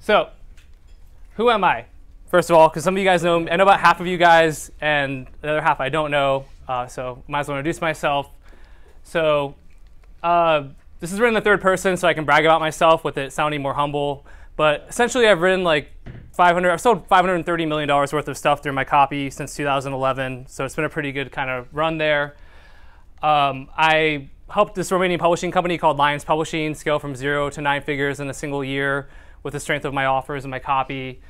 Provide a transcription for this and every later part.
So, who am I? First of all, because some of you guys know me, I know about half of you guys, and the other half I don't know, so might as well introduce myself. So, this is written in the third person, so I can brag about myself with it sounding more humble. But essentially, I've written like I've sold $530 million worth of stuff through my copy since 2011, so it's been a pretty good kind of run there. I helped this Romanian publishing company called Lions Publishing scale from 0 to 9 figures in a single year with the strength of my offers and my copy.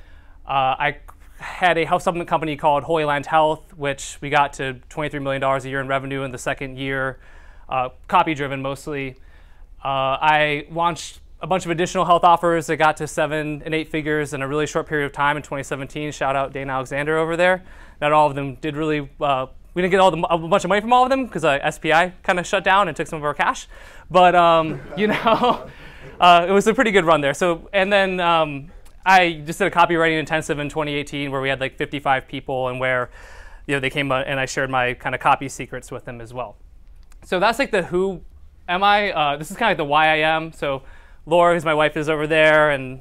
I had a health supplement company called Holy Land Health, which we got to $23 million a year in revenue in the second year, copy-driven mostly. I launched a bunch of additional health offers that got to 7 and 8 figures in a really short period of time in 2017. Shout out Dana Alexander over there. Not all of them did really we didn't get a bunch of money from all of them because SPI kind of shut down and took some of our cash. But you know, it was a pretty good run there. So, and then I just did a copywriting intensive in 2018 where we had like 55 people, and where they came and I shared my kind of copy secrets with them as well. So that's like the who am I. This is kind of like the why I am. So Laura, who's my wife, is over there, and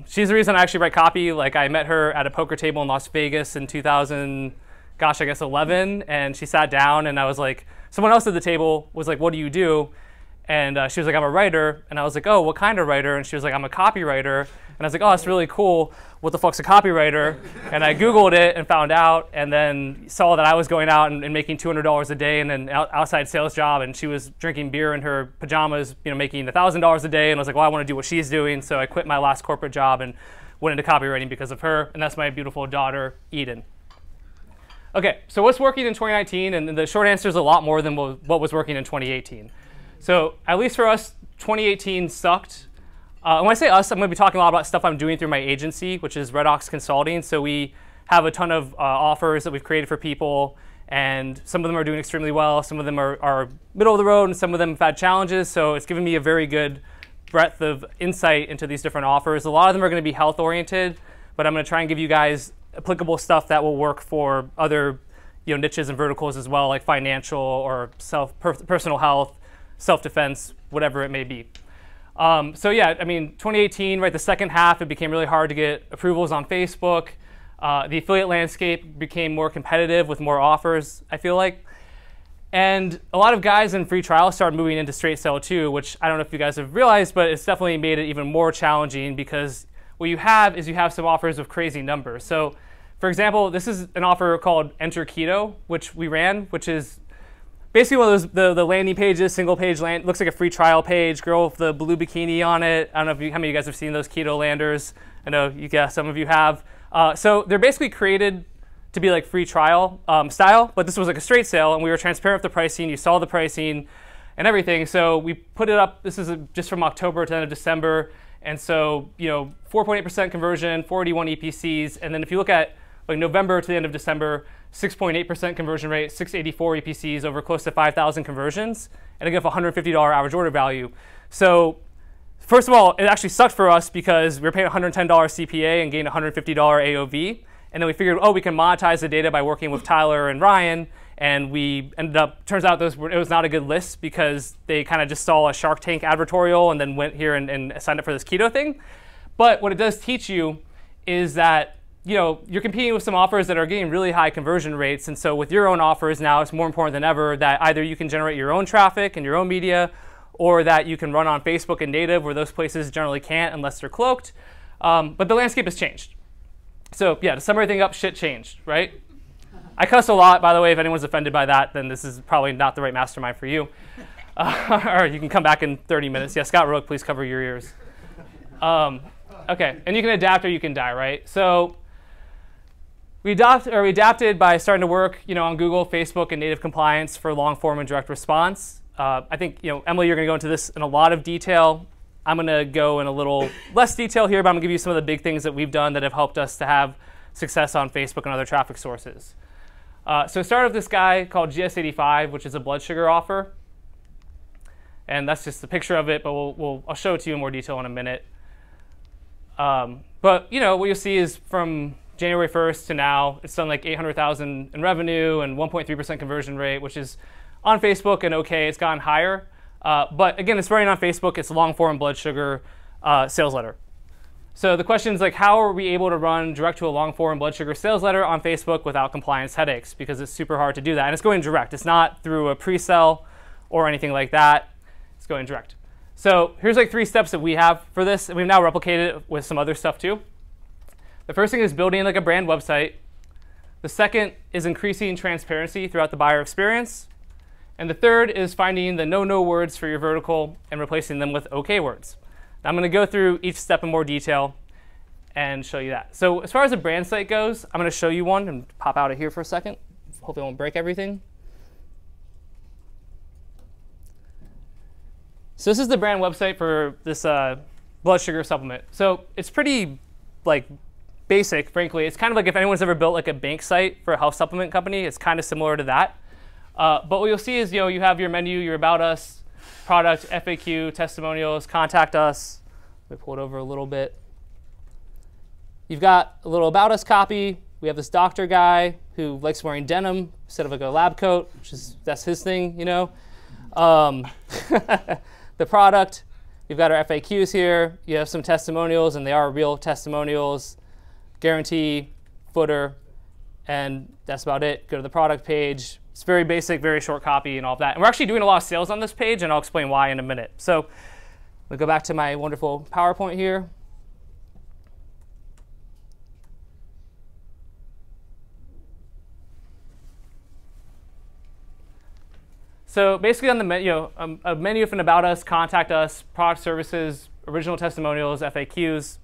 she's the reason I actually write copy. Like, I met her at a poker table in Las Vegas in 2011, and she sat down, and I was like, someone else at the table was like, what do you do? And she was like, I'm a writer. And I was like, oh, what kind of writer? And she was like, I'm a copywriter. And I was like, oh, that's really cool. What the fuck's a copywriter? And I Googled it and found out, and then saw that I was going out and making $200 a day in an outside sales job, and she was drinking beer in her pajamas, making $1,000 a day. And I was like, well, I want to do what she's doing. So I quit my last corporate job and went into copywriting because of her. And that's my beautiful daughter, Eden. Okay, so what's working in 2019? And the short answer is a lot more than what was working in 2018. So at least for us, 2018 sucked. When I say us, I'm going to be talking a lot about stuff I'm doing through my agency, which is Red Ox Consulting. So we have a ton of offers that we've created for people, and some of them are doing extremely well. Some of them are middle of the road, and some of them have had challenges. So it's given me a very good breadth of insight into these different offers. A lot of them are going to be health-oriented, but I'm going to try and give you guys applicable stuff that will work for other niches and verticals as well, like financial or personal health, self-defense, whatever it may be. So yeah, I mean, 2018, right, the second half, it became really hard to get approvals on Facebook. The affiliate landscape became more competitive with more offers, I feel like. And a lot of guys in free trial started moving into straight sell too, which I don't know if you guys have realized, but it's definitely made it even more challenging, because what you have some offers with crazy numbers. So for example, this is an offer called Enter Keto, which we ran, which is basically one of those, the landing pages, single page land, looks like a free trial page, girl with the blue bikini on it. I don't know how many of you guys have seen those keto landers. I know some of you have. So they're basically created to be like free trial style, but this was like a straight sale, and we were transparent with the pricing. You saw the pricing and everything. So we put it up. This is just from October to the end of December. And so, 4.8% conversion, 41 EPCs. And then if you look at like November to the end of December, 6.8% conversion rate, 684 EPCs over close to 5,000 conversions, and again, $150 average order value. So first of all, it actually sucked for us because we were paying $110 CPA and gained $150 AOV. And then we figured, oh, we can monetize the data by working with Tyler and Ryan. And we ended up, turns out it was not a good list because they kind of just saw a Shark Tank advertorial and then went here and signed up for this keto thing. But what it does teach you is that you're competing with some offers that are getting really high conversion rates. And so with your own offers now, it's more important than ever that either you can generate your own traffic and your own media, or that you can run on Facebook and native, where those places generally can't unless they're cloaked. But the landscape has changed. So yeah, to sum everything up, shit changed, right? I cuss a lot, by the way. If anyone's offended by that, then this is probably not the right mastermind for you. Or you can come back in 30 minutes. Yeah, Scott Rook, please cover your ears. Okay, and you can adapt or you can die, right? So we adapted by starting to work, on Google, Facebook, and native compliance for long form and direct response. I think, Emily, you're going to go into this in a lot of detail. I'm going to go in a little less detail here, but I'm going to give you some of the big things that we've done that have helped us to have success on Facebook and other traffic sources. So I started with this guy called GS85, which is a blood sugar offer. And that's just a picture of it, but I'll show it to you in more detail in a minute. But what you'll see is from January 1st to now, it's done like 800,000 in revenue and 1.3% conversion rate, which is on Facebook and okay. It's gone higher. But again, it's running on Facebook. It's long form blood sugar sales letter. So the question is like, how are we able to run direct to a long form blood sugar sales letter on Facebook without compliance headaches? Because it's super hard to do that. And it's going direct. It's not through a pre-sell or anything like that. It's going direct. So here's like 3 steps that we have for this. And we've now replicated it with some other stuff too. The first thing is building like a brand website. The second is increasing transparency throughout the buyer experience. And the third is finding the no words for your vertical and replacing them with OK words. Now I'm going to go through each step in more detail and show you that. So as far as a brand site goes, I'm going to show you one and pop out of here for a second. Hopefully I won't break everything. So this is the brand website for this blood sugar supplement. So it's pretty like basic, frankly. It's kind of like if anyone's ever built like a bank site for a health supplement company, it's kind of similar to that. But what you'll see is, you have your menu, your about us, product, FAQ, testimonials, contact us. Let me pull it over a little bit. You've got a little about us copy. We have this doctor guy who likes wearing denim instead of like a lab coat, that's his thing, The product, you've got our FAQs here. You have some testimonials, and they are real testimonials. Guarantee, footer, and that's about it. Go to the product page. It's very basic, very short copy and all of that. And we're actually doing a lot of sales on this page, and I'll explain why in a minute. So we'll go back to my wonderful PowerPoint here. So basically on the menu, a menu of an about us, contact us, product services, original testimonials, FAQs,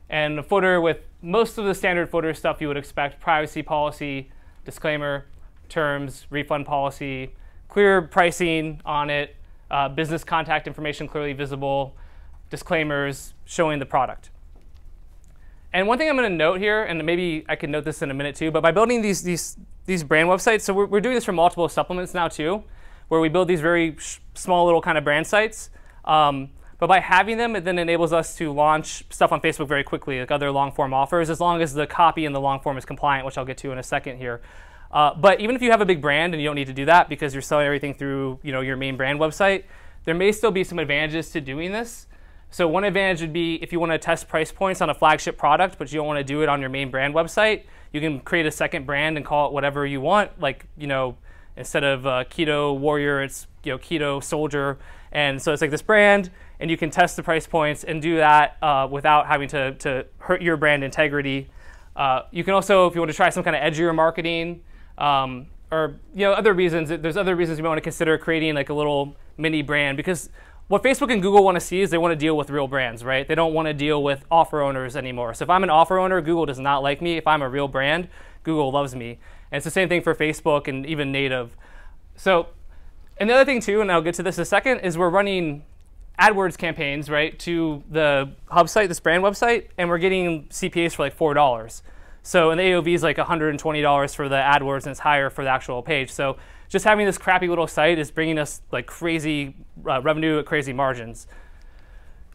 and a footer with most of the standard footer stuff you would expect: privacy policy, disclaimer, terms, refund policy, clear pricing on it, business contact information clearly visible, disclaimers showing the product. And one thing I'm going to note here, and maybe I can note this in a minute too, but by building these brand websites, so we're doing this for multiple supplements now too, where we build these very small little kind of brand sites. But by having them, it then enables us to launch stuff on Facebook very quickly, like other long-form offers, as long as the copy in the long form is compliant, which I'll get to in a second here. But even if you have a big brand and you don't need to do that because you're selling everything through your main brand website, there may still be some advantages to doing this. So one advantage would be if you want to test price points on a flagship product, but you don't want to do it on your main brand website, you can create a second brand and call it whatever you want. Like, instead of Keto Warrior, it's Keto Soldier. And so it's like this brand, and you can test the price points and do that without having to hurt your brand integrity. You can also, if you want to try some kind of edgier marketing, or other reasons, there's other reasons you might want to consider creating like a little mini brand, because what Facebook and Google want to see is they want to deal with real brands, right? They don't want to deal with offer owners anymore. So if I'm an offer owner, Google does not like me. If I'm a real brand, Google loves me. And it's the same thing for Facebook and even native. So, and the other thing too, and I'll get to this in a second, is we're running AdWords campaigns, right, to the hub site, this brand website, and we're getting CPAs for like $4. So, and the AOV is like $120 for the AdWords, and it's higher for the actual page. So just having this crappy little site is bringing us like crazy revenue at crazy margins.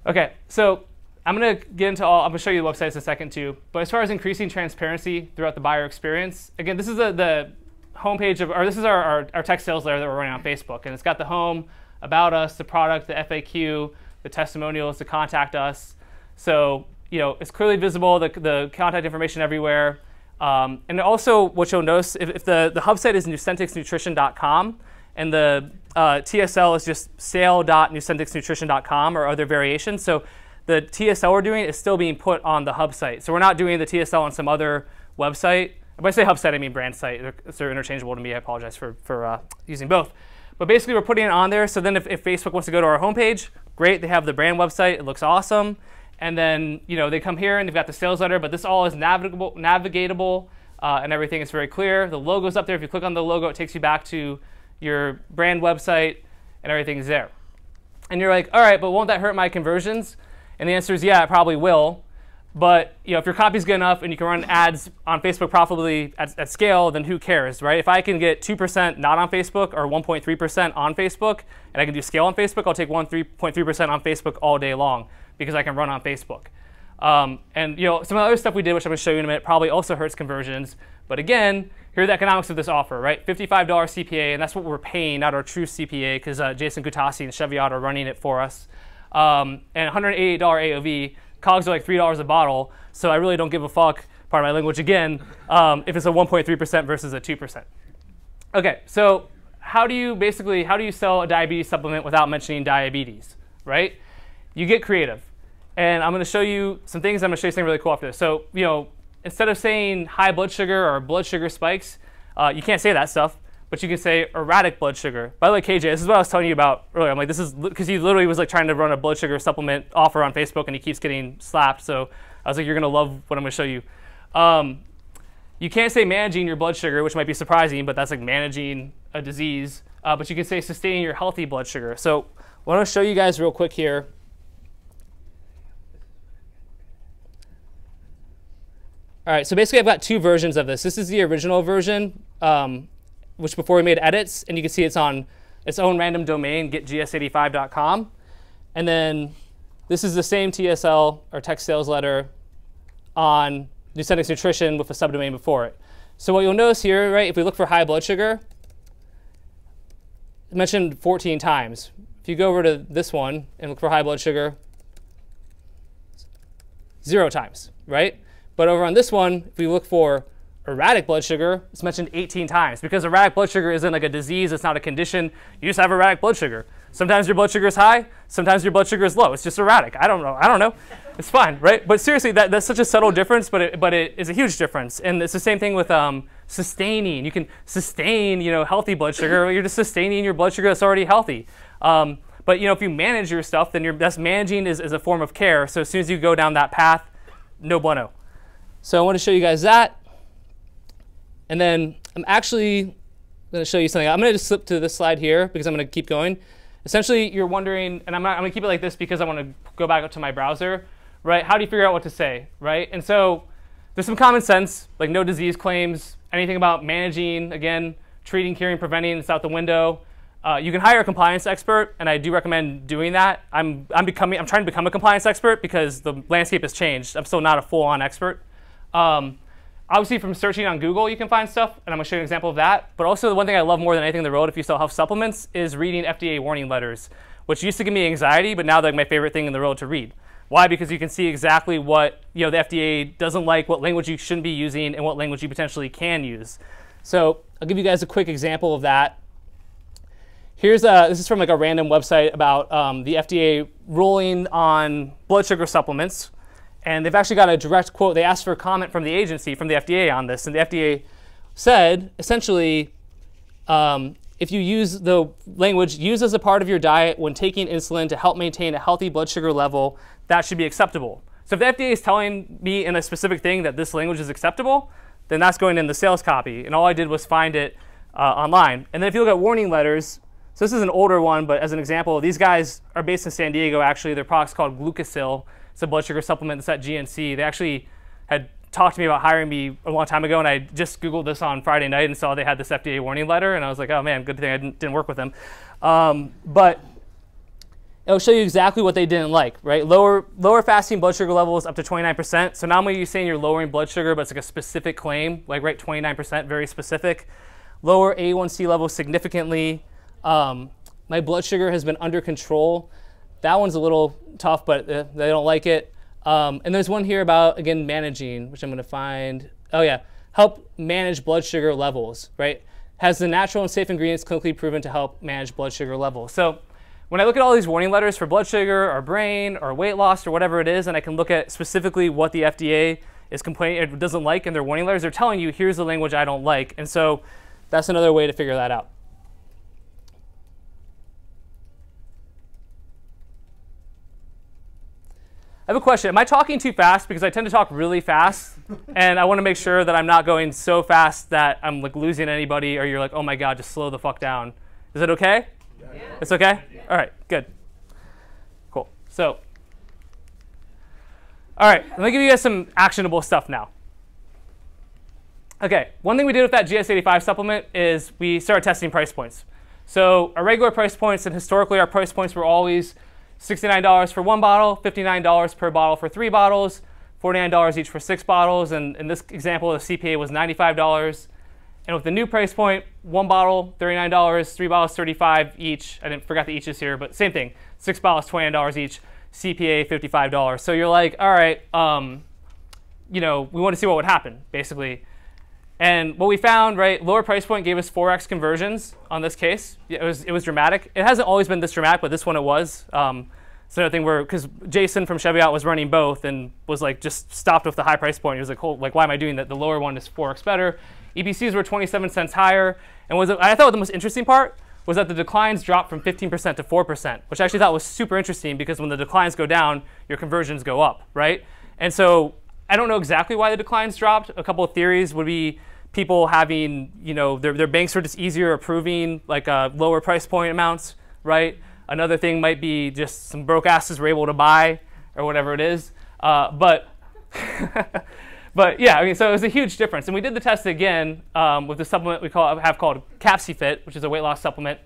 Okay, so I'm going to get into I'm going to show you the websites in a second too. But as far as increasing transparency throughout the buyer experience, again, this is the homepage or this is our text sales layer that we're running on Facebook. And it's got the home, about us, the product, the FAQ, the testimonials, the contact us. So, it's clearly visible, the contact information everywhere. And also what you'll notice, if the hub site is nucentixnutrition.com and the TSL is just sale.nucentixnutrition.com or other variations. So the TSL we're doing is still being put on the hub site. So we're not doing the TSL on some other website. When I say hub site, I mean brand site. They're interchangeable to me. I apologize for using both. But basically, we're putting it on there. So then if Facebook wants to go to our homepage, great. They have the brand website. It looks awesome. And then they come here and they've got the sales letter. But this all is navigatable and everything is very clear. The logo's up there. If you click on the logo, it takes you back to your brand website and everything's there. And you're like, all right, but won't that hurt my conversions? And the answer is, yeah, it probably will. But if your copy's good enough and you can run ads on Facebook profitably at scale, then who cares, right? If I can get 2% not on Facebook or 1.3% on Facebook, and I can do scale on Facebook, I'll take 3.3% on Facebook all day long because I can run on Facebook. And some of the other stuff we did, which I'm going to show you in a minute, probably also hurts conversions. But again, here are the economics of this offer, right? $55 CPA, and that's what we're paying, not our true CPA, because Jason Gutasi and Cheviot are running it for us. And $188 AOV. COGS are like $3 a bottle, so I really don't give a fuck, pardon my language again, if it's a 1.3% versus a 2%. Okay, so how do you sell a diabetes supplement without mentioning diabetes, right? You get creative. And I'm going to show you some things. I'm going to show you something really cool after this. So, instead of saying high blood sugar or blood sugar spikes, you can't say that stuff, but you can say erratic blood sugar. By the way, KJ, this is what I was telling you about earlier. I'm like, this is because he literally was like trying to run a blood sugar supplement offer on Facebook, and he keeps getting slapped. So I was like, you're going to love what I'm going to show you. You can't say managing your blood sugar, which might be surprising, but that's like managing a disease. But you can say sustaining your healthy blood sugar. So I want to show you guys real quick here. All right, so basically I've got two versions of this. This is the original version, which before we made edits, and you can see it's on its own random domain, getgs85.com. And then this is the same TSL, or text sales letter, on Nucenix Nutrition with a subdomain before it. So what you'll notice here, right, if we look for high blood sugar, it's mentioned 14 times. If you go over to this one and look for high blood sugar, 0 times, right? But over on this one, if we look for erratic blood sugar, it's mentioned 18 times, because erratic blood sugar isn't like a disease, it's not a condition. You just have erratic blood sugar. Sometimes your blood sugar is high, sometimes your blood sugar is low. It's just erratic. I don't know. It's fine, right? But seriously, that's such a subtle difference, but it is a huge difference. And it's the same thing with sustaining. You can sustain, healthy blood sugar. You're just sustaining your blood sugar that's already healthy. But if you manage your stuff, then that's managing is a form of care. So as soon as you go down that path, no bueno. So I want to show you guys that. And then I'm actually going to show you something. I'm going to just slip to this slide here because I'm going to keep going. Essentially, you're wondering, and I'm going to keep it like this because I want to go back up to my browser, right? How do you figure out what to say, right? And so there's some common sense, like no disease claims, anything about managing, again, treating, curing, preventing, it's out the window. You can hire a compliance expert, and I do recommend doing that. I'm trying to become a compliance expert because the landscape has changed. I'm still not a full-on expert. Obviously, from searching on Google, you can find stuff, and I'm going to show you an example of that. But also, the one thing I love more than anything in the world if you sell health supplements is reading FDA warning letters, which used to give me anxiety, but now they're like my favorite thing in the world to read. Why? Because you can see exactly what the FDA doesn't like, what language you shouldn't be using, and what language you potentially can use. So I'll give you guys a quick example of that. Here's this is from like a random website about the FDA ruling on blood sugar supplements. And they've actually got a direct quote. They asked for a comment from the agency, from the FDA on this. And the FDA said, essentially, if you use the language, use as a part of your diet when taking insulin to help maintain a healthy blood sugar level, that should be acceptable. So if the FDA is telling me in a specific thing that this language is acceptable, then that's going in the sales copy. And all I did was find it online. And then if you look at warning letters, so this is an older one, but as an example, these guys are based in San Diego, actually. Their product's called Glucosil. It's a blood sugar supplement that's at GNC. They actually had talked to me about hiring me a long time ago, and I just Googled this on Friday night and saw they had this FDA warning letter, and I was like, oh man, good thing I didn't work with them. But it'll show you exactly what they didn't like, right? Lower fasting blood sugar levels up to 29%. So not only are you saying you're lowering blood sugar, but it's like a specific claim, like right 29%, very specific. Lower A1C levels significantly. My blood sugar has been under control. That one's a little tough, but they don't like it. And there's one here about, again, managing, which I'm going to find. Oh, yeah. Help manage blood sugar levels, right? Has the natural and safe ingredients clinically proven to help manage blood sugar levels. So when I look at all these warning letters for blood sugar or brain or weight loss or whatever it is, and I can look at specifically what the FDA is complaining or doesn't like in their warning letters, they're telling you, here's the language I don't like. And so that's another way to figure that out. I have a question. Am I talking too fast? Because I tend to talk really fast, and I want to make sure that I'm not going so fast that I'm like losing anybody, or you're like, oh my God, just slow the fuck down. Is it okay? Yeah. It's okay? Yeah. All right, good. Cool. So, all right, let me give you guys some actionable stuff now. Okay, one thing we did with that GS85 supplement is we started testing price points. So our regular price points, and historically our price points were always $69 for 1 bottle, $59 per bottle for 3 bottles, $49 each for 6 bottles, and in this example, the CPA was $95. And with the new price point, 1 bottle, $39, 3 bottles, $35 each. I forgot the each is here, but same thing. 6 bottles, $29 each. CPA $55. So you're like, all right, we want to see what would happen, basically. And what we found, right, lower price point gave us 4x conversions on this case. It was dramatic. It hasn't always been this dramatic, but this one it was. It's another thing where, because Jason from Chevy Out was running both and was like just stopped with the high price point. He was like, oh, like, why am I doing that? The lower one is 4x better. EPCs were 27 cents higher. And I thought the most interesting part was that the declines dropped from 15% to 4%, which I actually thought was super interesting because when the declines go down, your conversions go up, right? And so I don't know exactly why the declines dropped. A couple of theories would be people having, their banks are just easier approving like lower price point amounts, right? Another thing might be just some broke asses were able to buy or whatever it is. But yeah, I mean, so it was a huge difference. And we did the test again with the supplement we have called CapsiFit, which is a weight loss supplement,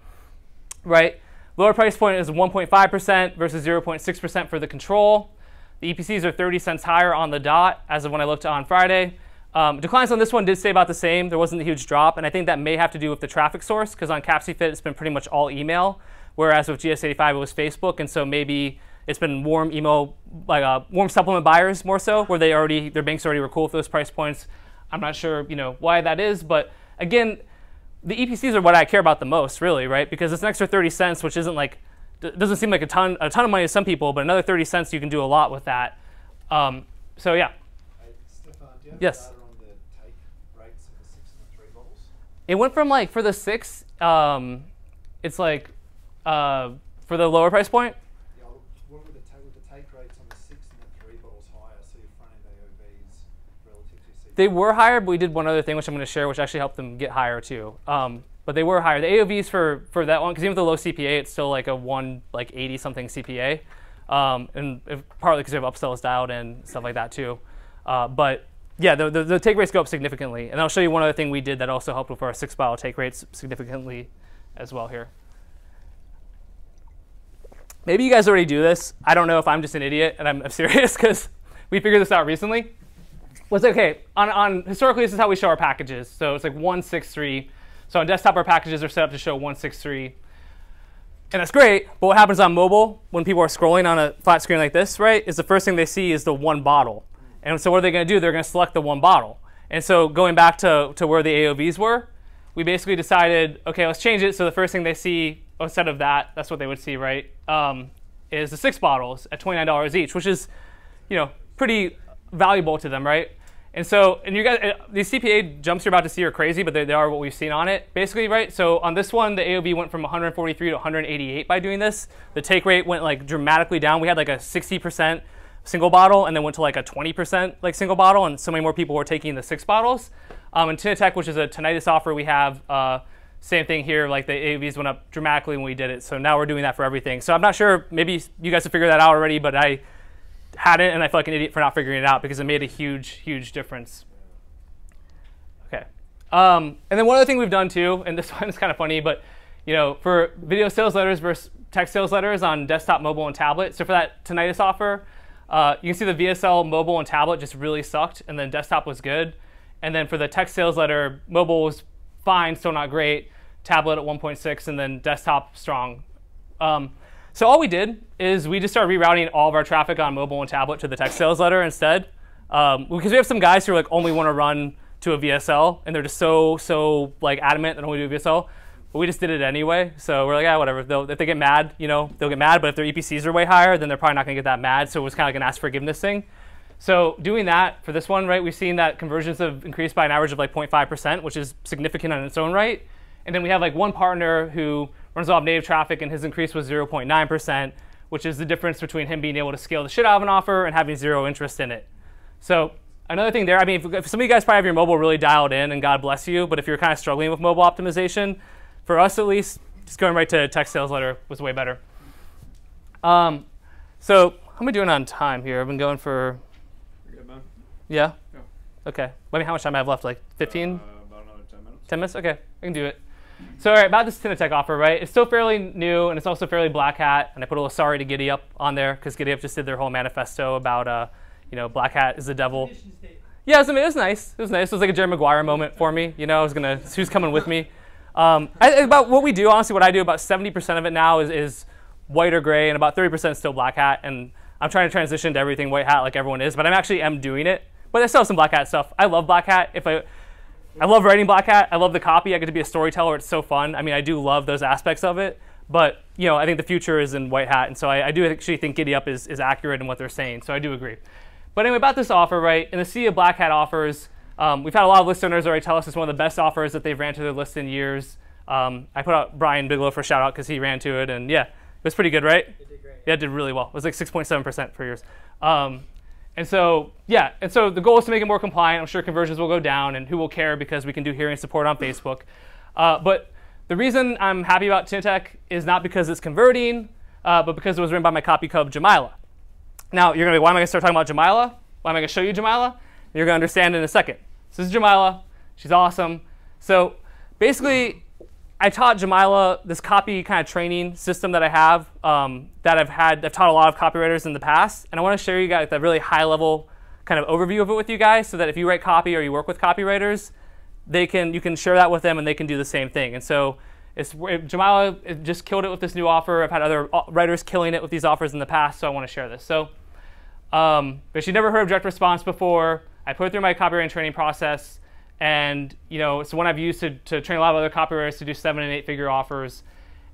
right? Lower price point is 1.5% versus 0.6% for the control. The EPCs are 30 cents higher on the dot as of when I looked on Friday. Declines on this one did stay about the same. There wasn't a huge drop, and I think that may have to do with the traffic source, because on CapsiFit it's been pretty much all email, whereas with GS85 it was Facebook, and so maybe it's been warm email, like warm supplement buyers more so, where their banks already were cool with those price points. I'm not sure, why that is, but again, the EPCs are what I care about the most, really, right? Because it's an extra 30 cents, which isn't like, doesn't seem like a ton of money to some people, but another 30 cents you can do a lot with that. So yeah. Stefan, do you have yes. data on the take rates of the 6 and the 3 bottles? It went from like for the 6, it's like for the lower price point. Yeah, what were the take rates on the 6 and the 3 bottles higher? So your front end AOVs relative to CPA? They were higher, but we did one other thing which I'm going to share, which actually helped them get higher too. But they were higher. The AOVs for that one, because even with the low CPA, it's still like a 180 something CPA, and partly because we have upsells dialed in, stuff like that too. But yeah, the take rates go up significantly, and I'll show you one other thing we did that also helped with our 6-bottle take rates significantly as well here. Maybe you guys already do this. I don't know if I'm just an idiot and I'm serious, because we figured this out recently. Well, it's okay. On historically, this is how we show our packages. So it's like 163. So on desktop, our packages are set up to show 163. And that's great, but what happens on mobile when people are scrolling on a flat screen like this, right, is the first thing they see is the one bottle. And so what are they going to do? They're going to select the one bottle. And so going back to where the AOVs were, we basically decided, okay, let's change it so the first thing they see, instead of that's what they would see, right, is the 6 bottles at $29 each, which is, pretty valuable to them, right? And so, you guys, these CPA jumps you're about to see are crazy, but they are what we've seen on it, basically, right? So on this one, the AOV went from 143 to 188 by doing this. The take rate went like dramatically down. We had like a 60% single bottle, and then went to like a 20% like single bottle, and so many more people were taking the 6 bottles. And Tinitech, which is a tinnitus offer we have, same thing here, like the AOVs went up dramatically when we did it. So now we're doing that for everything. So I'm not sure, maybe you guys have figured that out already, but I hadn't, and I feel like an idiot for not figuring it out because it made a huge, huge difference. Okay. And then one other thing we've done too, and this one is kind of funny, but for video sales letters versus text sales letters on desktop, mobile, and tablet. So for that tinnitus offer, you can see the VSL mobile and tablet just really sucked, and then desktop was good. And then for the text sales letter, mobile was fine, still not great, tablet at 1.6, and then desktop strong. So all we did is we just started rerouting all of our traffic on mobile and tablet to the text sales letter instead. Because we have some guys who like only want to run to a VSL, and they're just so like adamant they don't want to do a VSL. But we just did it anyway. So we're like, yeah, whatever. If they get mad, they'll get mad. But if their EPCs are way higher, then they're probably not going to get that mad. So it was kind of like an ask forgiveness thing. So doing that for this one, right, we've seen that conversions have increased by an average of like 0.5%, which is significant on its own right. And then we have like one partner who runs off native traffic, and his increase was 0.9%, which is the difference between him being able to scale the shit out of an offer and having zero interest in it. So another thing there, I mean, if some of you guys probably have your mobile really dialed in, and God bless you, but if you're kind of struggling with mobile optimization, for us at least, just going right to text sales letter was way better. So how am I doing on time here? I've been going for... You're good, man. Yeah? Yeah. Okay. I mean, how much time I have left? Like 15? About another 10 minutes. 10 minutes? Okay, I can do it. So all right, about this Tinitech offer, right? It's still fairly new, and it's also fairly black hat. And I put a little sorry to Giddy Up on there, because Giddy Up just did their whole manifesto about, black hat is the devil. Yeah, it was nice. It was nice. It was like a Jerry Maguire moment for me. I was going to, who's coming with me? About what we do, honestly, what I do, about 70% of it now is white or gray, and about 30% still black hat. And I'm trying to transition to everything white hat like everyone is, but I'm doing it. But I still have some black hat stuff. I love black hat. I love writing black hat. I love the copy. I get to be a storyteller. It's so fun. I mean, I do love those aspects of it. But I think the future is in white hat, and so I do actually think Giddy Up is accurate in what they're saying. So I do agree. But anyway, about this offer, right? In the sea of black hat offers, we've had a lot of list owners already tell us it's one of the best offers that they've ran to their list in years. I put out Brian Bigelow for a shout out because he ran to it, and yeah, it was pretty good, right? It did great. Yeah, it did really well. It was like 6.7% for yours. And so the goal is to make it more compliant. I'm sure conversions will go down, and who will care because we can do hearing support on Facebook. But the reason I'm happy about Tintek is not because it's converting, but because it was written by my copy cub, Jamila. Now, you're going to be, why am I going to start talking about Jamila? Why am I going to show you Jamila? You're going to understand in a second. So this is Jamila. She's awesome. So basically, I taught Jamila this copy kind of training system that I have I've taught a lot of copywriters in the past. And I want to share you guys that really high level kind of overview of it with you guys so that if you write copy or you work with copywriters, you can share that with them and they can do the same thing. And so Jamila just killed it with this new offer. I've had other writers killing it with these offers in the past, so I want to share this. So but she'd never heard of direct response before. I put it through my copywriting training process. And it's one I've used to train a lot of other copywriters to do 7- and 8-figure offers.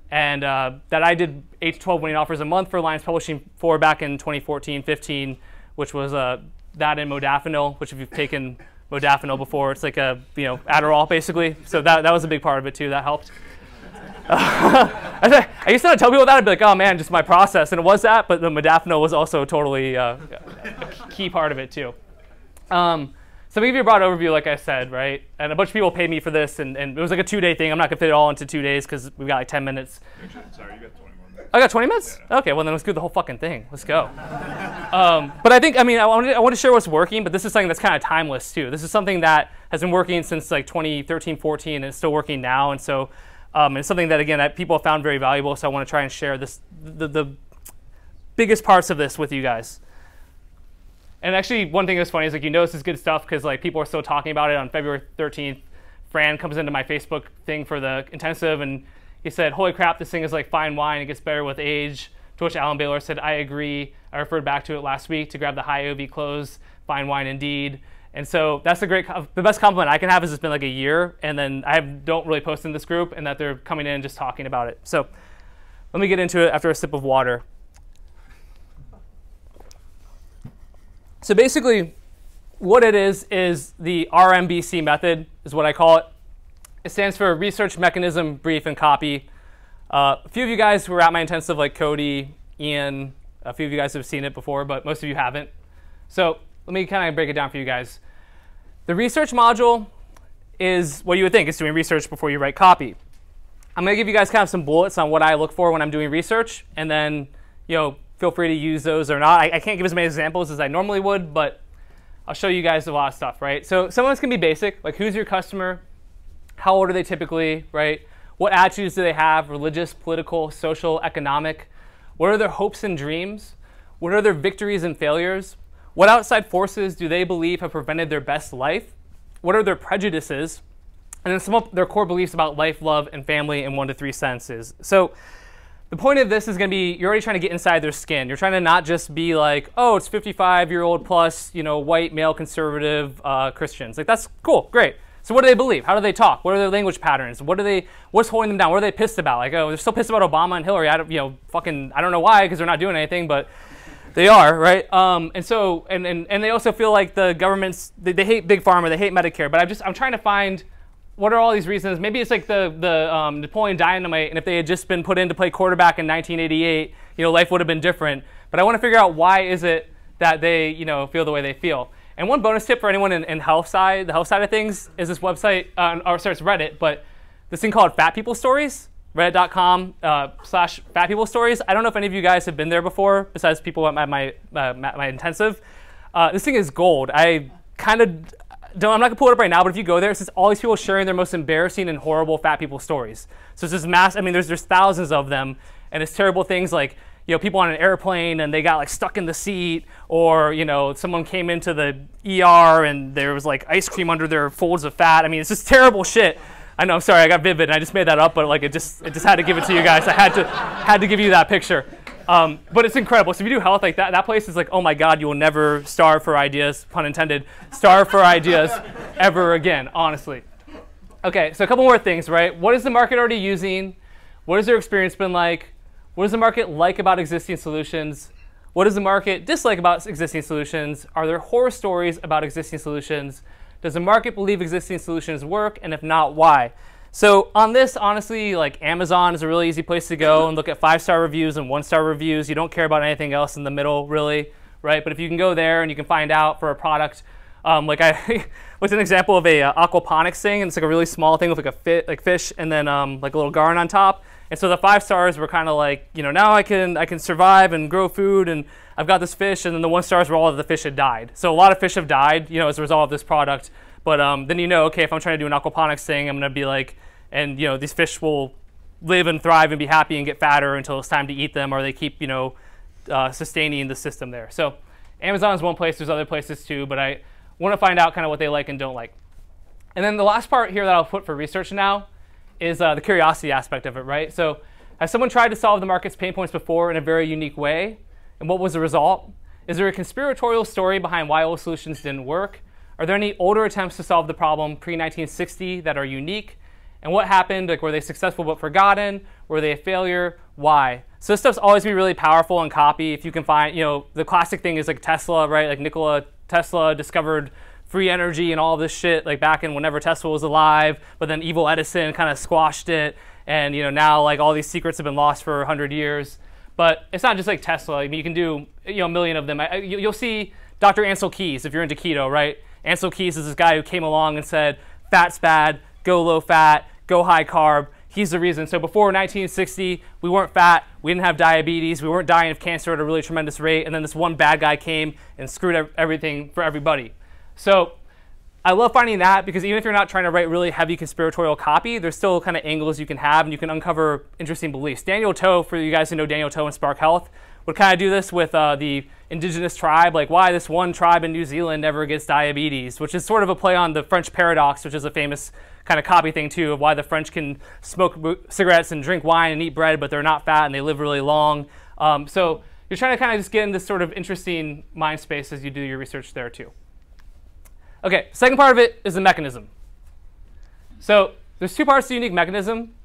And that I did 8 to 12 winning offers a month for Alliance Publishing for back in 2014, 15, which was that and modafinil, which if you've taken modafinil before, it's like a Adderall basically. So that was a big part of it too. That helped. I used to not tell people that. I'd be like, oh man, just my process, and it was that. But the modafinil was also totally a key part of it too. So I'm going to give you a broad overview, like I said, right? And a bunch of people paid me for this, and it was like a 2-day thing. I'm not going to fit it all into 2 days because we've got like 10 minutes. Sorry, you got 20 more minutes. I got 20 minutes? Yeah. Okay, well then let's do the whole fucking thing. Let's go. But I want to share what's working, but this is something that's kind of timeless too. This is something that has been working since like 2013, 14, and it's still working now. And so it's something that, again, that people have found very valuable. So I want to try and share the biggest parts of this with you guys. And actually, one thing that's funny is this is good stuff because people are still talking about it. On February 13th, Fran comes into my Facebook thing for the intensive, and he said, "Holy crap, this thing is like fine wine. It gets better with age." To which Alan Baylor said, "I agree. I referred back to it last week to grab the high AOV close. Fine wine indeed." And so that's the best compliment I can have is it's been like a year, and then I don't really post in this group, and that they're coming in and just talking about it. So let me get into it after a sip of water. So basically, what it is the RMBC method is what I call it. It stands for Research, Mechanism, Brief, and Copy. A few of you guys who were at my intensive, like Cody, Ian, a few of you guys have seen it before, but most of you haven't. So let me kind of break it down for you guys. The research module is what you would think. It's doing research before you write copy. I'm going to give you guys kind of some bullets on what I look for when I'm doing research, and then feel free to use those or not. I can't give as many examples as I normally would, but I'll show you guys a lot of stuff, right? So some of this can be basic, like who's your customer? How old are they typically, right? What attitudes do they have? Religious, political, social, economic? What are their hopes and dreams? What are their victories and failures? What outside forces do they believe have prevented their best life? What are their prejudices? And then some of their core beliefs about life, love, and family in 1 to 3 sentences. So the point of this is going to be you're already trying to get inside their skin. You're trying to not just be like, oh, it's 55-year-old plus, white, male, conservative Christians. Like, that's cool, great. So what do they believe? How do they talk? What are their language patterns? What's holding them down? What are they pissed about? Like, oh, they're still pissed about Obama and Hillary. I don't know why, because they're not doing anything, but they are, right? And they also feel like the government's, they hate Big Pharma, they hate Medicare. But I'm trying to find, what are all these reasons? Maybe it's like the Napoleon Dynamite, and if they had just been put in to play quarterback in 1988, life would have been different. But I want to figure out why is it that they, feel the way they feel. And one bonus tip for anyone in the health side of things is this website, it's Reddit, but this thing called Fat People Stories, reddit.com/Fat People Stories. I don't know if any of you guys have been there before, besides people at my intensive. This thing is gold. I'm not going to pull it up right now, but if you go there, it's just all these people sharing their most embarrassing and horrible fat people stories. So it's this there's thousands of them, and it's terrible things like, people on an airplane and they got like stuck in the seat, or, someone came into the ER and there was like ice cream under their folds of fat. It's just terrible shit. I know, I'm sorry, I got vivid, and I just made that up, but like it just had to give it to you guys. I had to give you that picture. But it's incredible. So if you do health, like that place is like, oh my God, you will never starve for ideas, pun intended, starve for ideas ever again, honestly. Okay, so a couple more things, right? What is the market already using? What has their experience been like? What does the market like about existing solutions? What does the market dislike about existing solutions? Are there horror stories about existing solutions? Does the market believe existing solutions work? And if not, why? So on this, honestly, like Amazon is a really easy place to go and look at 5-star reviews and 1-star reviews. You don't care about anything else in the middle, really, right? But if you can go there and you can find out for a product, like I was an example of a aquaponics thing, and it's like a really small thing with like fish and then like a little garden on top. And so the 5 stars were kind of like, you know, now I can survive and grow food, and I've got this fish. And then the 1 stars were all of the fish had died. So a lot of fish have died, you know, as a result of this product. But then you know, okay, if I'm trying to do an aquaponics thing, I'm going to be like, and you know, these fish will live and thrive and be happy and get fatter until it's time to eat them, or they keep, you know, sustaining the system there. So Amazon is one place. There's other places too, but I want to find out kind of what they like and don't like. And then the last part here that I'll put for research now is the curiosity aspect of it, right? So has someone tried to solve the market's pain points before in a very unique way? And what was the result? Is there a conspiratorial story behind why old solutions didn't work? Are there any older attempts to solve the problem pre-1960 that are unique? And what happened? Like, were they successful but forgotten? Were they a failure? Why? So this stuff's always be really powerful in copy. If you can find, you know, the classic thing is like Tesla, right? Like Nikola Tesla discovered free energy and all this shit like back in whenever Tesla was alive, but then evil Edison kind of squashed it. And, you know, now like all these secrets have been lost for 100 years. But it's not just like Tesla. I mean, you can do, you know, a million of them. You'll see Dr. Ansel Keys if you're into keto, right? Ansel Keys is this guy who came along and said, fat's bad, go low fat, go high carb. He's the reason. So before 1960, we weren't fat, we didn't have diabetes, we weren't dying of cancer at a really tremendous rate, and then this one bad guy came and screwed everything for everybody. So I love finding that, because even if you're not trying to write really heavy conspiratorial copy, there's still kind of angles you can have, and you can uncover interesting beliefs. Daniel Toe, for you guys who know Daniel Toe and Spark Health, would kind of do this with the indigenous tribe, like why this one tribe in New Zealand never gets diabetes, which is sort of a play on the French paradox, which is a famous kind of copy thing too, of why the French can smoke cigarettes and drink wine and eat bread, but they're not fat and they live really long. So you're trying to kind of just get in this sort of interesting mind space as you do your research there too. Okay, second part of it is the mechanism. So there's 2 parts to unique mechanism.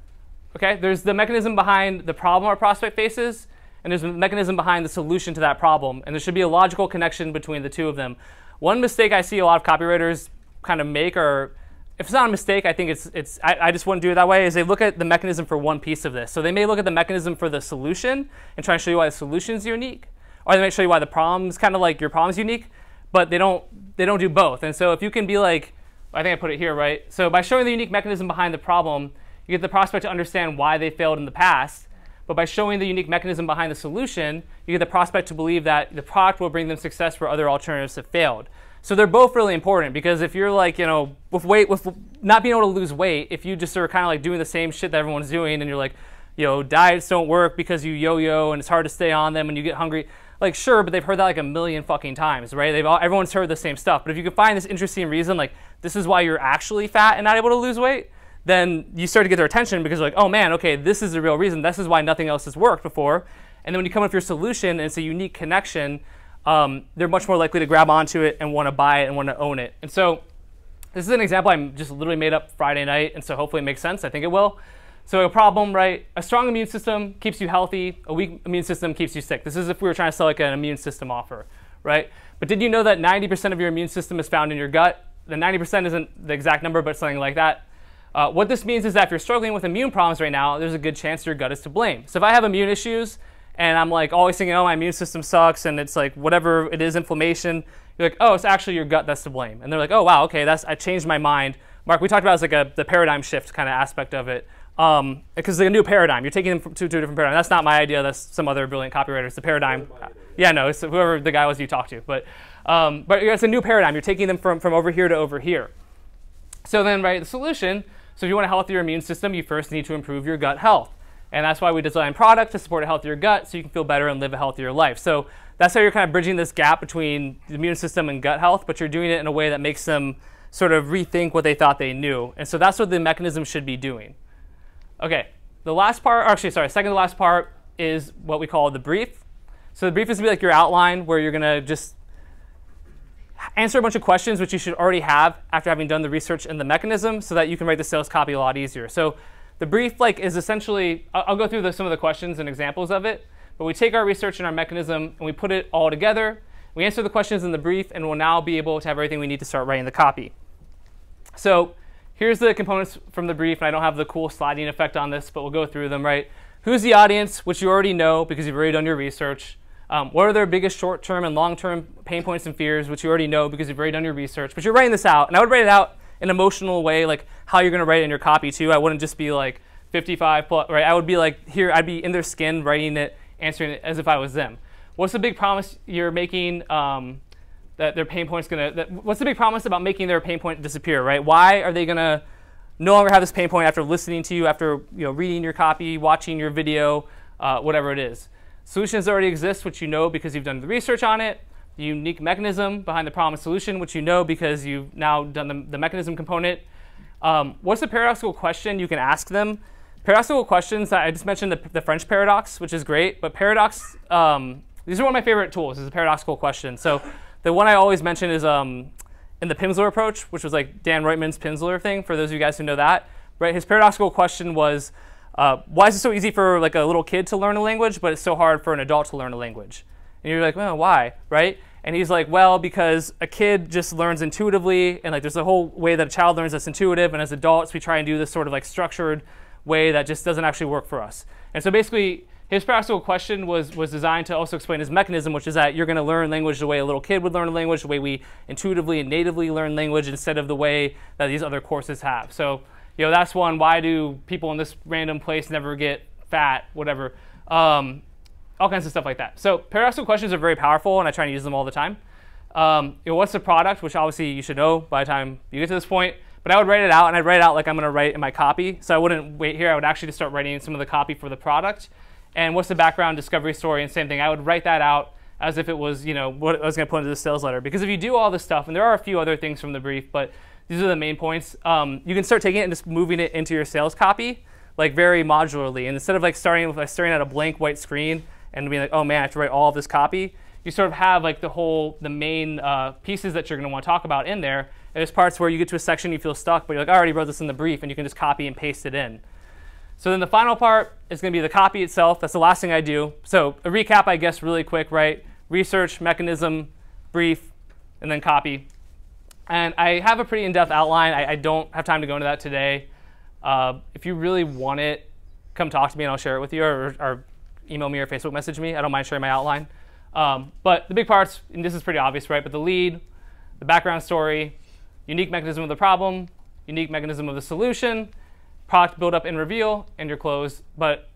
Okay, there's the mechanism behind the problem our prospect faces, and there's a mechanism behind the solution to that problem. And there should be a logical connection between the 2 of them. One mistake I see a lot of copywriters kind of make, or if it's not a mistake, I think I just wouldn't do it that way, is they look at the mechanism for one piece of this. So they may look at the mechanism for the solution and try to show you why the solution is unique, or they may show you why the problem is kind of like your problem is unique, but they don't do both. And so if you can be like, I think I put it here, right? So by showing the unique mechanism behind the problem, you get the prospect to understand why they failed in the past. But by showing the unique mechanism behind the solution, you get the prospect to believe that the product will bring them success where other alternatives have failed. So they're both really important, because if you're like, you know, with not being able to lose weight, if you just are kind of like doing the same shit that everyone's doing, and you're like, you know, diets don't work because you yo-yo and it's hard to stay on them and you get hungry. Like, sure, but they've heard that like a million fucking times, right? Everyone's heard the same stuff. But if you can find this interesting reason, like this is why you're actually fat and not able to lose weight, then you start to get their attention, because you're like, oh man, okay, this is the real reason. This is why nothing else has worked before. And then when you come up with your solution and it's a unique connection, they're much more likely to grab onto it and want to buy it and want to own it. And so this is an example I just literally made up Friday night, and so hopefully it makes sense. I think it will. So a problem, right? A strong immune system keeps you healthy. A weak immune system keeps you sick. This is if we were trying to sell like an immune system offer, right? But did you know that 90% of your immune system is found in your gut? The 90% isn't the exact number, but something like that. What this means is that if you're struggling with immune problems right now, there's a good chance your gut is to blame. So if I have immune issues and I'm like always thinking, oh, my immune system sucks, and it's like whatever it is, inflammation, you're like, oh, it's actually your gut that's to blame. And they're like, oh, wow, okay, I changed my mind. Mark, we talked about it as like the paradigm shift kind of aspect of it. Because it's like a new paradigm. You're taking them to a different paradigm. That's not my idea. That's some other brilliant copywriter. It's the paradigm. Yeah, no, it's whoever the guy was you talked to. But it's a new paradigm. You're taking them from over here to over here. So then, right, the solution, so if you want a healthier immune system, you first need to improve your gut health. And that's why we design product to support a healthier gut so you can feel better and live a healthier life. So that's how you're kind of bridging this gap between the immune system and gut health, but you're doing it in a way that makes them sort of rethink what they thought they knew. And so that's what the mechanism should be doing. Okay, the last part, or actually, sorry, second to last part is what we call the brief. So the brief is going to be like your outline where you're going to just answer a bunch of questions which you should already have after having done the research in the mechanism so that you can write the sales copy a lot easier. So the brief is essentially, I'll go through some of the questions and examples of it, but we take our research and our mechanism and we put it all together. We answer the questions in the brief, and we'll now be able to have everything we need to start writing the copy. So here's the components from the brief, and I don't have the cool sliding effect on this, but we'll go through them, right? Who's the audience, which you already know because you've already done your research. What are their biggest short-term and long-term pain points and fears, which you already know because you've already done your research. But you're writing this out, and I would write it out in an emotional way, like how you're going to write it in your copy, too. I wouldn't just be like 55 plus, right? I would be like, here, I'd be in their skin, writing it, answering it as if I was them. What's the big promise you're making that their pain point's what's the big promise about making their pain point disappear, right? Why are they going to no longer have this pain point after listening to you, after reading your copy, watching your video, whatever it is? Solutions already exist, which you know because you've done the research on it. The unique mechanism behind the problem and solution, which you know because you've now done the mechanism component. What's the paradoxical question you can ask them? Paradoxical questions, I just mentioned the French paradox, which is great, but paradox, these are one of my favorite tools, is a paradoxical question. So the one I always mention is in the Pimsleur approach, which was like Dan Reutman's Pimsleur thing, for those of you guys who know that. Right? His paradoxical question was, why is it so easy for like a little kid to learn a language, but it's so hard for an adult to learn a language? And you're like, well, why, right? And he's like, well, because a kid just learns intuitively, and like there's a whole way that a child learns that's intuitive, and as adults we try and do this sort of like structured way that just doesn't actually work for us. And so basically, his paradoxical question was designed to also explain his mechanism, which is that you're going to learn language the way a little kid would learn a language, the way we intuitively and natively learn language, instead of the way that these other courses have. So that's one. Why do people in this random place never get fat, whatever? All kinds of stuff like that. So paradoxical questions are very powerful, and I try and use them all the time. What's the product, which obviously you should know by the time you get to this point. But I would write it out, and I'd write it out like I'm going to write in my copy. So I wouldn't wait here. I would actually just start writing some of the copy for the product. And what's the background, discovery story, and same thing. I would write that out as if it was what I was going to put into the sales letter. Because if you do all this stuff, and there are a few other things from the brief, but these are the main points, you can start taking it and just moving it into your sales copy, like very modularly. And instead of like staring at a blank white screen and being like, oh man, I have to write all of this copy, you sort of have like the main pieces that you're going to want to talk about in there. And there's parts where you get to a section you feel stuck, but you're like, I already wrote this in the brief, and you can just copy and paste it in. So then the final part is going to be the copy itself. That's the last thing I do. So a recap, I guess, really quick, right? Research, mechanism, brief, and then copy. And I have a pretty in-depth outline. I don't have time to go into that today. If you really want it, come talk to me and I'll share it with you, or email me or Facebook message me. I don't mind sharing my outline. But the big parts, and this is pretty obvious, right? But the lead, the background story, unique mechanism of the problem, unique mechanism of the solution, product build up and reveal, and your close. But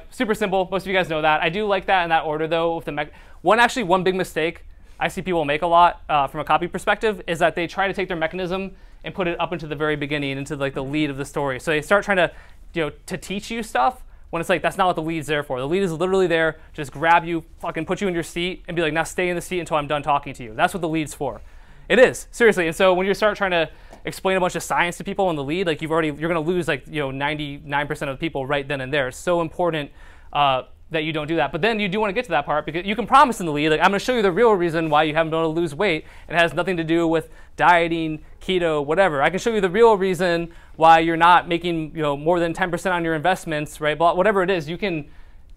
super simple. Most of you guys know that. I do like that in that order, though. With the one big mistake I see people make a lot from a copy perspective is that they try to take their mechanism and put it up into the very beginning, into like the lead of the story. So they start trying to to teach you stuff when it's like that's not what the lead's there for. The lead is literally there to just grab you, fucking put you in your seat, and be like, now stay in the seat until I'm done talking to you. That's what the lead's for. It is, seriously. And so when you start trying to explain a bunch of science to people in the lead, like you're going to lose like 99% of the people right then and there. It's so important that you don't do that. But then you do want to get to that part, because you can promise in the lead, like I'm going to show you the real reason why you haven't been able to lose weight, and it has nothing to do with dieting, keto, whatever. I can show you the real reason why you're not making more than 10% on your investments, right? But whatever it is, you can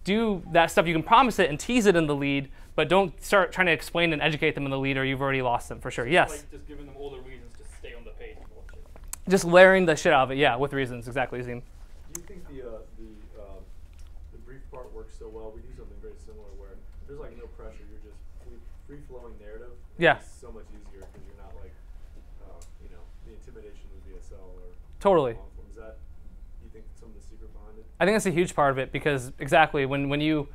do that stuff. You can promise it and tease it in the lead, but don't start trying to explain and educate them in the lead, or you've already lost them for sure. Yes? Like just giving them all the reasons to stay on the page and watch it. Just layering the shit out of it, yeah, with reasons, exactly, Azim. Do you think the brief part works so well? We do something very similar where there's like no pressure. You're just free-flowing narrative. Yeah. It's so much easier because you're not like, the intimidation of VSL or Totally. Is that, you think, some of the secret behind it? I think that's a huge part of it, because exactly when you,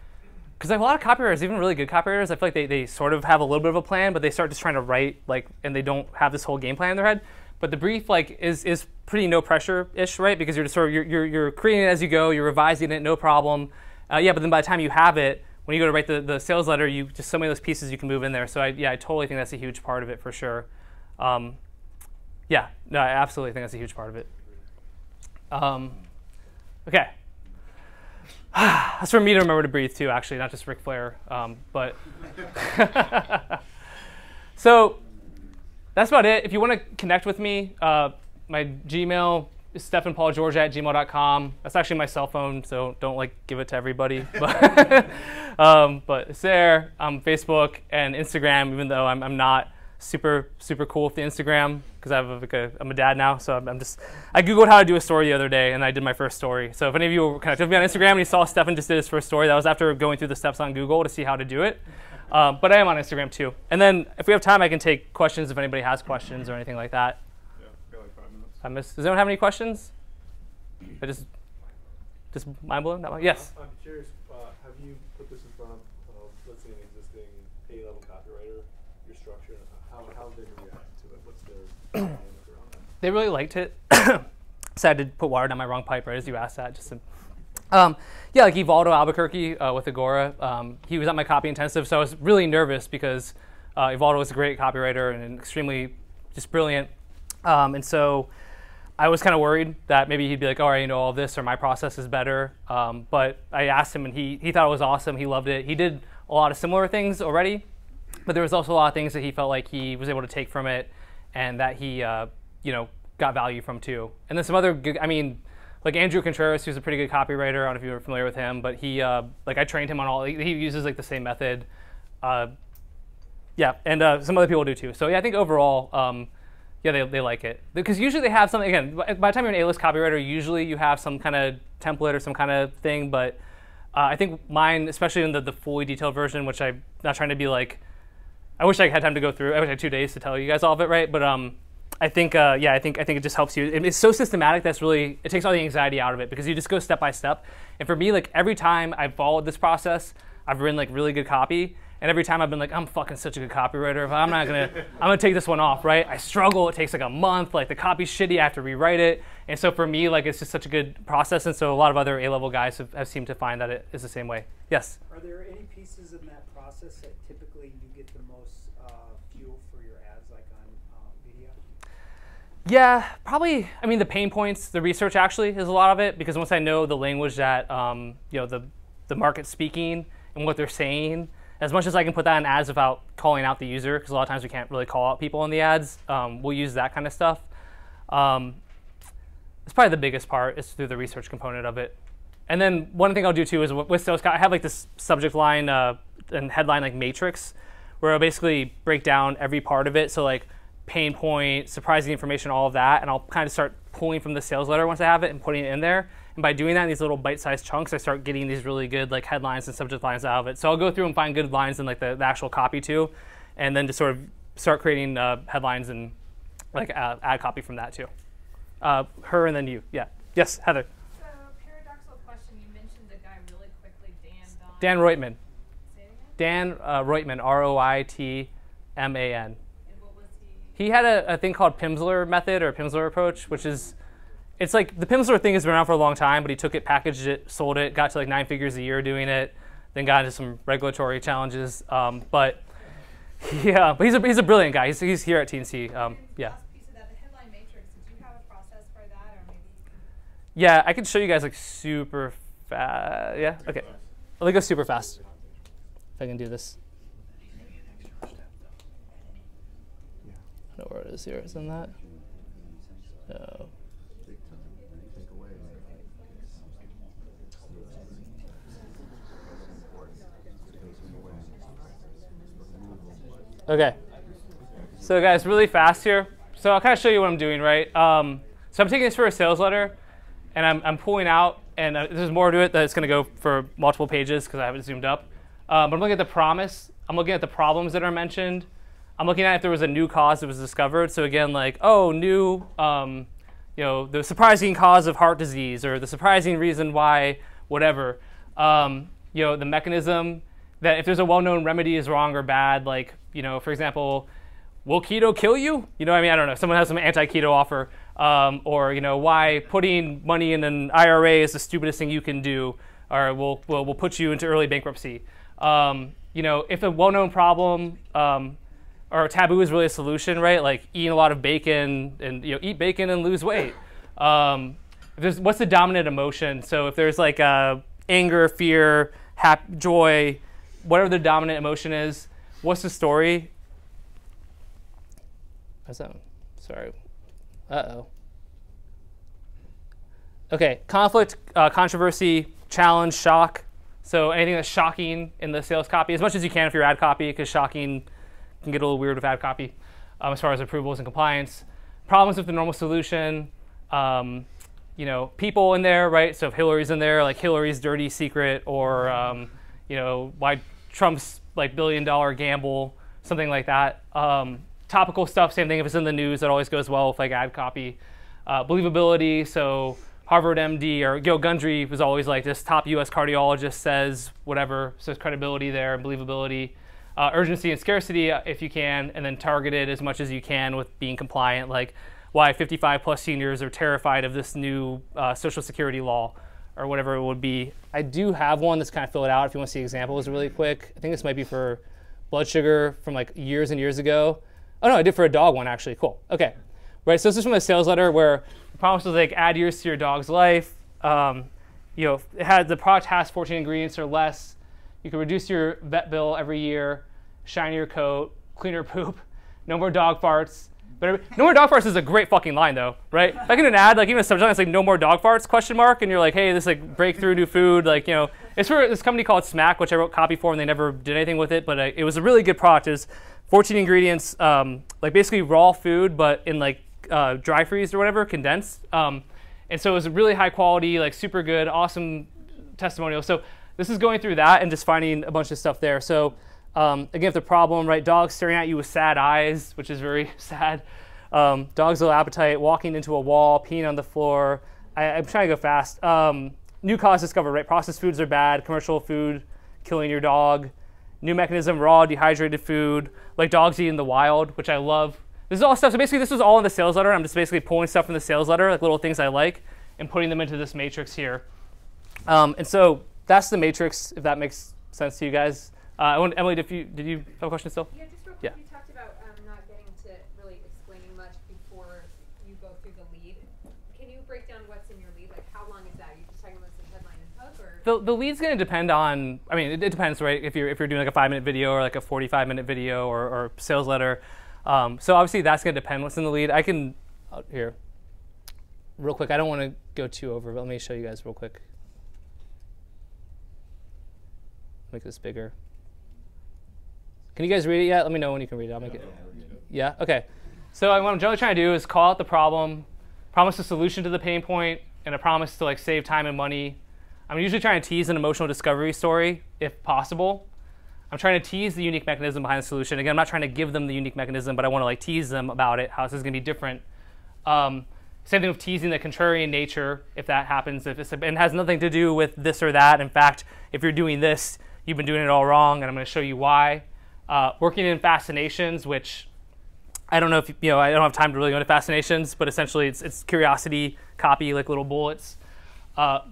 because a lot of copywriters, even really good copywriters, I feel like they sort of have a little bit of a plan, but they start just trying to write and they don't have this whole game plan in their head. But the brief is pretty no pressure ish, right? Because you're just sort of you're creating it as you go, you're revising it, no problem. But then by the time you have it, when you go to write the sales letter, you just so many of those pieces you can move in there. So I totally think that's a huge part of it for sure. Yeah, no, I absolutely think that's a huge part of it. Okay. That's for me to remember to breathe too, actually, not just Ric Flair. But so that's about it. If you want to connect with me, my Gmail is stefanpaulgeorgia@gmail.com. That's actually my cell phone, so don't like give it to everybody. But it's there. Facebook and Instagram, even though I'm not super cool with the Instagram because I'm a dad now, so I googled how to do a story the other day and I did my first story. So if any of you were connected with me on Instagram and you saw Stefan just did his first story, that was after going through the steps on Google to see how to do it. But I am on Instagram too. And then if we have time, I can take questions if anybody has questions or anything like that. Yeah, got like 5 minutes. Does anyone have any questions? I just mind blown that one? Yes. I'm curious. Have you put this in front of, let's say, an existing A-level copywriter, your structure? How did they react to it? What's their dynamic around that? They really liked it. So I did put water down my wrong pipe, right, as you asked that. Yeah, like Evaldo Albuquerque with Agora. He was at my copy intensive, so I was really nervous because Evaldo was a great copywriter and extremely just brilliant. And so I was kind of worried that maybe he'd be like, oh, I know all this, or my process is better. But I asked him, and he thought it was awesome. He loved it. He did a lot of similar things already, but there was also a lot of things that he felt like he was able to take from it and that he got value from too. And then some other good, like Andrew Contreras, who's a pretty good copywriter. I don't know if you're familiar with him, but he, I trained him on all, he uses like the same method. Yeah, and some other people do too. So yeah, I think overall, yeah, they like it. Because usually they have something, again, by the time you're an A-list copywriter, usually you have some kind of template or some kind of thing, but I think mine, especially in the fully detailed version, which I'm not trying to be like, I wish I had time to go through, I wish I had 2 days to tell you guys all of it, right? But I think, I think it just helps you. It's so systematic that's really, it takes all the anxiety out of it because you just go step by step. And for me, like every time I've followed this process, I've written like really good copy. And every time I've been like, I'm fucking such a good copywriter, but I'm gonna take this one off, right? I struggle, it takes like a month, like the copy's shitty, I have to rewrite it. And so for me, like it's just such a good process. And so a lot of other A-level guys have seemed to find that it is the same way. Yes? Are there any pieces in that process that typically you get the most fuel for your ads, like on media? Yeah, probably, the pain points, the research actually is a lot of it, because once I know the language that, the market's speaking and what they're saying, as much as I can put that in ads without calling out the user, because a lot of times we can't really call out people in the ads, we'll use that kind of stuff. It's probably the biggest part is through the research component of it. And then one thing I'll do too is with sales, I have like this subject line and headline like matrix, where I'll basically break down every part of it. So like pain point, surprising information, all of that, and I'll kind of start pulling from the sales letter once I have it and putting it in there. And by doing that in these little bite-sized chunks, I start getting these really good like headlines and subject lines out of it. So I'll go through and find good lines in like the actual copy too, and then just sort of start creating headlines and like ad copy from that too. Her and then you, yeah. Yes, Heather. So paradoxical question. You mentioned the guy really quickly, Dan Roitman. Say it again. Dan Roitman, Roitman. And what was he? He had a thing called Pimsleur method or Pimsleur approach, which is, it's like the Pimsleur thing has been around for a long time, but he took it, packaged it, sold it, got to like 9 figures a year doing it, then got into some regulatory challenges. But he's a brilliant guy. He's here at TNC. Yeah. Last piece of that, the headline matrix. Did you have a process for that, or maybe? Yeah, I can show you guys like super fast. Yeah. Okay. Let me go super fast. If I can do this. I don't know where it is here. Isn't that? No. Okay. So guys, really fast here. So I'll kind of show you what I'm doing, right? So I'm taking this for a sales letter, and I'm pulling out, and there's more to it that's going to go for multiple pages because I have it zoomed up. But I'm looking at the promise. I'm looking at the problems that are mentioned. I'm looking at if there was a new cause that was discovered. So again, like, oh, new, the surprising cause of heart disease, or the surprising reason why, whatever. The mechanism that if there's a well-known remedy is wrong or bad, like, for example, will keto kill you? I don't know. Someone has some anti-keto offer, or why putting money in an IRA is the stupidest thing you can do, or will put you into early bankruptcy. If a well-known problem or taboo is really a solution, right? Like eating a lot of bacon and eat bacon and lose weight. What's the dominant emotion? So if there's like anger, fear, joy, whatever the dominant emotion is, what's the story? What's that one? Sorry. Uh-oh. Okay, conflict, controversy, challenge, shock. So anything that's shocking in the sales copy, as much as you can if you're ad copy, because shocking can get a little weird with ad copy as far as approvals and compliance. Problems with the normal solution, people in there, right? So if Hillary's in there, like Hillary's dirty secret, or why Trump's like $1 billion gamble, something like that. Topical stuff, same thing if it's in the news, that always goes well with like ad copy. Believability, so Harvard MD or Gil Gundry was always like this top US cardiologist says whatever, so there's credibility there and believability. Urgency and scarcity if you can, and then targeted as much as you can with being compliant, like why 55 plus seniors are terrified of this new Social Security law or whatever it would be. I do have one that's kind of filled out if you want to see examples really quick. I think this might be for blood sugar from like years and years ago. Oh no, I did for a dog one actually, cool. Okay, right, so this is from a sales letter where the promise was like add years to your dog's life. The product has 14 ingredients or less. You can reduce your vet bill every year, shinier coat, cleaner poop, no more dog farts. But no more dog farts is a great fucking line though, right? Like in an ad, like even a subject, it's like no more dog farts, ? And you're like, hey, this like breakthrough new food, like, it's for this company called Smack, which I wrote copy for and they never did anything with it, but it was a really good product. It was 14 ingredients, like basically raw food, but in like dry freeze or whatever, condensed. And so it was a really high quality, like super good, awesome testimonial. So this is going through that and just finding a bunch of stuff there. So again, if the problem, right, dogs staring at you with sad eyes, which is very sad. Dogs low appetite, walking into a wall, peeing on the floor. I'm trying to go fast. New cause discovered, right? Processed foods are bad. Commercial food killing your dog. New mechanism, raw, dehydrated food. Like dogs eating the wild, which I love. This is all stuff. So basically, this was all in the sales letter. I'm just basically pulling stuff from the sales letter, like little things I like, and putting them into this matrix here. And so that's the matrix, if that makes sense to you guys. Emily, did you have a question still? Yeah, just real quick. You talked about not getting to really explaining much before you go through the lead. Can you break down what's in your lead? Like, how long is that? Are you just talking about the headline and hook, or? The lead's going to depend on. I mean, it depends, right? If you're doing like a 5-minute video or like a 45-minute video or sales letter. So obviously that's going to depend what's in the lead. I can here real quick. I don't want to go too over, but let me show you guys real quick. Make this bigger. Can you guys read it yet? Let me know when you can read it. I'll make it. Yeah? Okay. So what I'm generally trying to do is call out the problem, promise a solution to the pain point, and a promise to like save time and money. I'm usually trying to tease an emotional discovery story, if possible. I'm trying to tease the unique mechanism behind the solution. Again, I'm not trying to give them the unique mechanism, but I want to like tease them about it, how this is going to be different. Same thing with teasing the contrarian nature, if that happens. If it has nothing to do with this or that. In fact, if you're doing this, you've been doing it all wrong, and I'm going to show you why. Working in fascinations, which I don't know if, I don't have time to really go into fascinations, but essentially it's curiosity copy, like little bullets.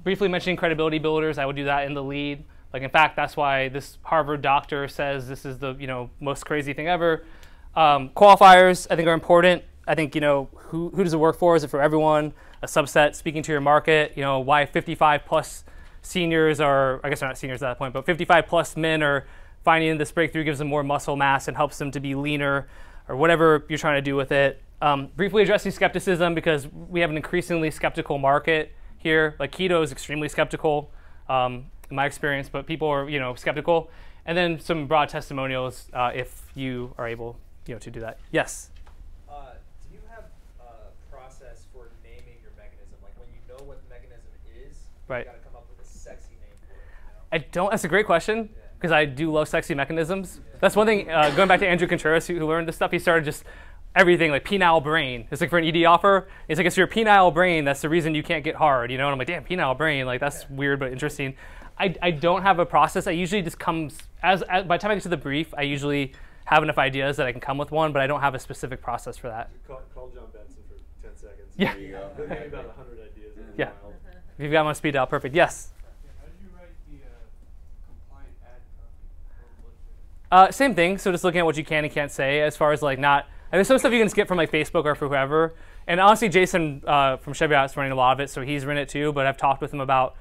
Briefly mentioning credibility builders, I would do that in the lead. Like, in fact, that's why this Harvard doctor says this is the, most crazy thing ever. Qualifiers, I think, are important. I think, who does it work for? Is it for everyone? A subset, speaking to your market, why 55 plus seniors are, I guess they're not seniors at that point, but 55 plus men are finding this breakthrough gives them more muscle mass and helps them to be leaner, or whatever you're trying to do with it. Briefly addressing skepticism, because we have an increasingly skeptical market here. Like keto is extremely skeptical, in my experience, but people are skeptical. And then some broad testimonials if you are able to do that. Yes? Do you have a process for naming your mechanism? Like when you know what the mechanism is, right, you got to come up with a sexy name for it. I don't. That's a great question. Because I do love sexy mechanisms. That's one thing, going back to Andrew Contreras, who learned this stuff, he started just everything, like penile brain. It's like for an ED offer, it's like, it's your penile brain, that's the reason you can't get hard, And I'm like, damn, penile brain, like that's weird but interesting. I don't have a process. I usually just comes, by the time I get to the brief, I usually have enough ideas that I can come with one, but I don't have a specific process for that. Call John Benson for 10 seconds. Yeah. There you go. Maybe about 100 ideas. Yeah. If you've got my speed dial, perfect. Yes? Same thing. So just looking at what you can and can't say as far as like not. And there's some stuff you can skip from like Facebook or for whoever. And honestly, Jason from Chevy is running a lot of it, so he's written it too. But I've talked with him about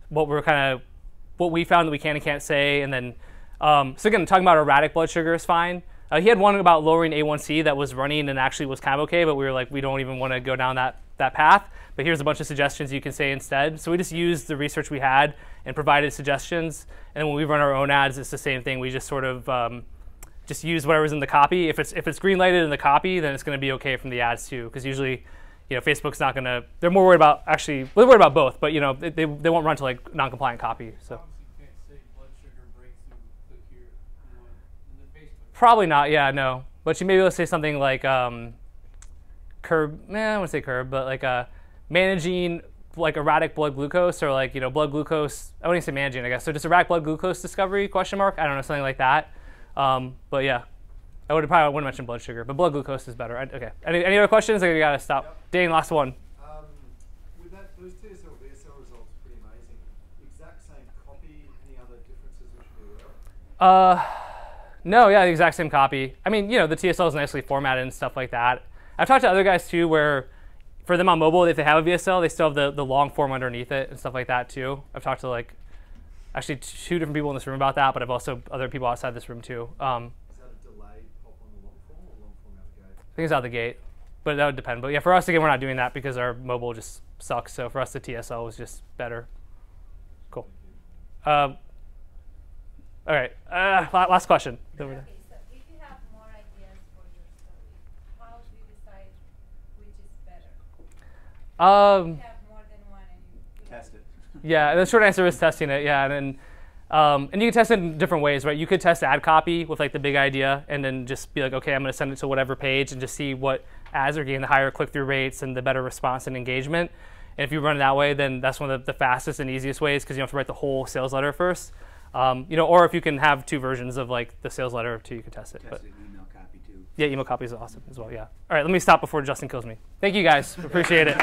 what we found that we can and can't say. And then so again, talking about erratic blood sugar is fine. He had one about lowering A1C that was running and actually was kind of okay, but we were like, we don't even want to go down that path. But here's a bunch of suggestions you can say instead. So we just used the research we had and provided suggestions. And then when we run our own ads, it's the same thing. We just sort of just use whatever's in the copy. If it's green lighted in the copy, then it's going to be okay from the ads too. Because usually, Facebook's not going to. They're more worried about they're worried about both, but they won't run to like non-compliant copy. So. Probably not. Yeah, no. But you may be able to say something like curb. I wouldn't say curb, but like managing like erratic blood glucose or like blood glucose. I wouldn't say managing, I guess. So just erratic blood glucose discovery ? I don't know, something like that. But yeah, I wouldn't mention blood sugar, but blood glucose is better. Okay. Any other questions? I gotta stop. Yep. Dane, last one. With those TSL VSL results, pretty amazing. Exact same copy. Any other differences we should be aware of? No, yeah, the exact same copy. I mean, the TSL is nicely formatted and stuff like that. I've talked to other guys too, where for them on mobile, if they have a VSL, they still have the long form underneath it and stuff like that too. I've talked to actually 2 different people in this room about that, but I've also other people outside this room too. Is that a delayed pop on the long form or long form out the gate? I think it's out the gate, but that would depend. But yeah, for us, again, we're not doing that because our mobile just sucks. So for us, the TSL was just better. Cool. All right, last question. Okay, so if you have more ideas for your study, how do you decide which is better? If you have more than one and you Test it. Yeah, the short answer is testing it. Yeah, and you can test it in different ways, right? You could test ad copy with like the big idea, and then just be like, okay, I'm going to send it to whatever page and just see what ads are getting the higher click-through rates and the better response and engagement. And if you run it that way, then that's one of the fastest and easiest ways because you don't have to write the whole sales letter first. Or if you can have 2 versions of like the sales letter too, you can test it. Test it in email copy too. Yeah, email copy is awesome as well. Yeah. All right, let me stop before Justin kills me. Thank you guys. Appreciate it.